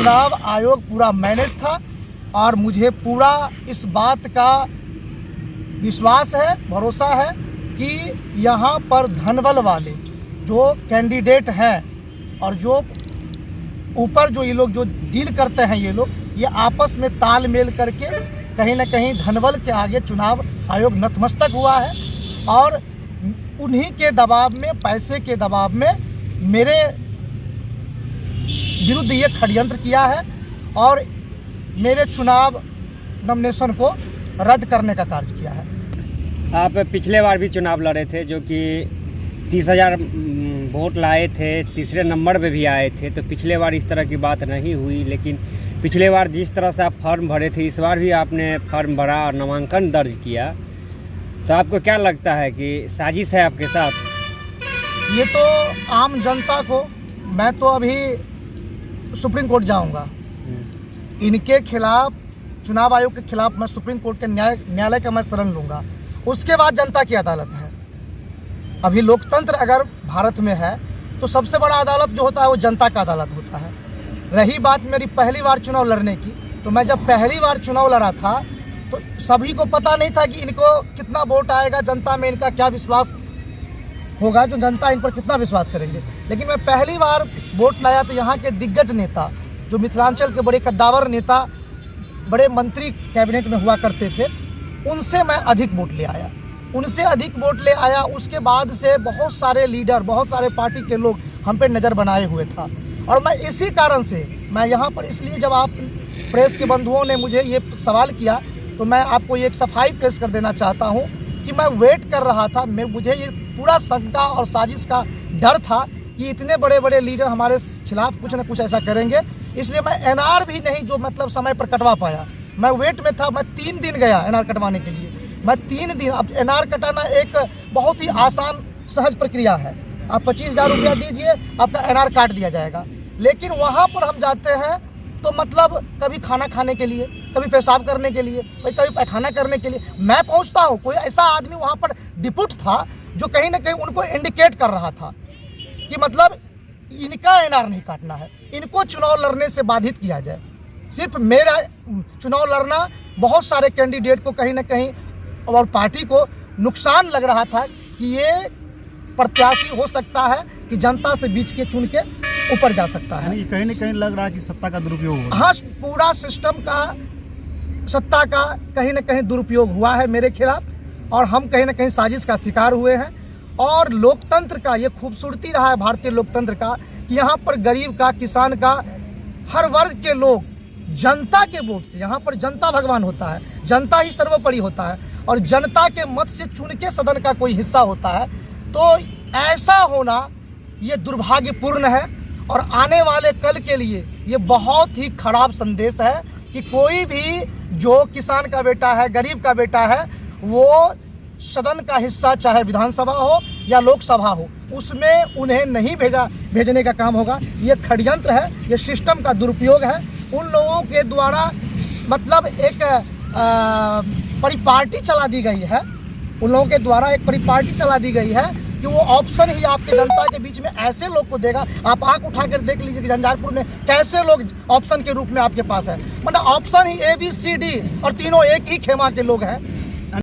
चुनाव आयोग पूरा मैनेज था और मुझे पूरा इस बात का विश्वास है, भरोसा है कि यहाँ पर धनबल वाले जो कैंडिडेट हैं और जो ऊपर जो ये लोग जो डील करते हैं, ये आपस में तालमेल करके कहीं ना कहीं धनबल के आगे चुनाव आयोग नतमस्तक हुआ है और उन्हीं के दबाव में, पैसे के दबाव में मेरे विरुद्ध ये षड्यंत्र किया है और मेरे चुनाव नॉमिनेशन को रद्द करने का कार्य किया है। आप पिछले बार भी चुनाव लड़े थे जो कि 30,000 वोट लाए थे, तीसरे नंबर पे भी आए थे, तो पिछले बार इस तरह की बात नहीं हुई। लेकिन पिछले बार जिस तरह से आप फॉर्म भरे थे, इस बार भी आपने फॉर्म भरा और नामांकन दर्ज किया, तो आपको क्या लगता है कि साजिश है आपके साथ? ये तो आम जनता को, मैं तो अभी सुप्रीम कोर्ट जाऊंगा, इनके खिलाफ, चुनाव आयोग के खिलाफ मैं सुप्रीम कोर्ट के न्यायालय का मैं शरण लूँगा। उसके बाद जनता की अदालत है। अभी लोकतंत्र अगर भारत में है तो सबसे बड़ा अदालत जो होता है वो जनता का अदालत होता है। रही बात मेरी पहली बार चुनाव लड़ने की, तो मैं जब पहली बार चुनाव लड़ा था तो सभी को पता नहीं था कि इनको कितना वोट आएगा, जनता में इनका क्या विश्वास होगा, जो जनता इन पर कितना विश्वास करेंगे। लेकिन मैं पहली बार वोट लाया तो यहाँ के दिग्गज नेता, जो मिथिलांचल के बड़े कद्दावर नेता, बड़े मंत्री कैबिनेट में हुआ करते थे, उनसे मैं अधिक वोट ले आया, उनसे अधिक वोट ले आया। उसके बाद से बहुत सारे लीडर, बहुत सारे पार्टी के लोग हम पे नज़र बनाए हुए था। और मैं इसी कारण से मैं यहाँ पर, इसलिए जब आप प्रेस के बंधुओं ने मुझे ये सवाल किया तो मैं आपको ये एक सफाई पेश कर देना चाहता हूँ कि मैं वेट कर रहा था। मुझे ये पूरा शंका और साजिश का डर था कि इतने बड़े बड़े लीडर हमारे खिलाफ कुछ न कुछ ऐसा करेंगे, इसलिए मैं एनआर भी नहीं जो मतलब समय पर कटवा पाया। मैं वेट में था, मैं 3 दिन गया एनआर कटवाने के लिए, मैं 3 दिन। अब एनआर कटाना एक बहुत ही आसान सहज प्रक्रिया है, आप 25,000 रुपया दीजिए, आपका एनआर काट दिया जाएगा। लेकिन वहाँ पर हम जाते हैं तो मतलब कभी खाना खाने के लिए, कभी पेशाब करने के लिए, कभी पैखाना करने के लिए मैं पहुँचता हूँ। कोई ऐसा आदमी वहाँ पर डिप्यूट था जो कहीं ना कहीं उनको इंडिकेट कर रहा था कि मतलब इनका एनआर नहीं काटना है, इनको चुनाव लड़ने से बाधित किया जाए। सिर्फ मेरा चुनाव लड़ना बहुत सारे कैंडिडेट को कहीं ना कहीं और पार्टी को नुकसान लग रहा था कि ये प्रत्याशी हो सकता है कि जनता से बीच के चुन के ऊपर जा सकता है। कहीं ना कहीं लग रहा है कि सत्ता का दुरुपयोग हो। हाँ, पूरा सिस्टम का, सत्ता का कहीं ना कहीं दुरुपयोग हुआ है मेरे खिलाफ और हम कहीं ना कहीं साजिश का शिकार हुए हैं। और लोकतंत्र का ये खूबसूरती रहा है भारतीय लोकतंत्र का कि यहाँ पर गरीब का, किसान का, हर वर्ग के लोग जनता के वोट से, यहाँ पर जनता भगवान होता है, जनता ही सर्वोपरि होता है और जनता के मत से चुन के सदन का कोई हिस्सा होता है। तो ऐसा होना ये दुर्भाग्यपूर्ण है और आने वाले कल के लिए ये बहुत ही खराब संदेश है कि कोई भी जो किसान का बेटा है, गरीब का बेटा है, वो सदन का हिस्सा, चाहे विधानसभा हो या लोकसभा हो, उसमें उन्हें नहीं भेजने का काम होगा। ये षड्यंत्र है, ये सिस्टम का दुरुपयोग है। उन लोगों के द्वारा मतलब एक परिपाटी चला दी गई है, उन लोगों के द्वारा एक परिपाटी चला दी गई है कि वो ऑप्शन ही आपके जनता के बीच में ऐसे लोग को देगा। आप आंख उठाकर देख लीजिए कि झंझारपुर में कैसे लोग ऑप्शन के रूप में आपके पास है, मतलब ऑप्शन ही ABCD और तीनों एक ही खेमा के लोग हैं।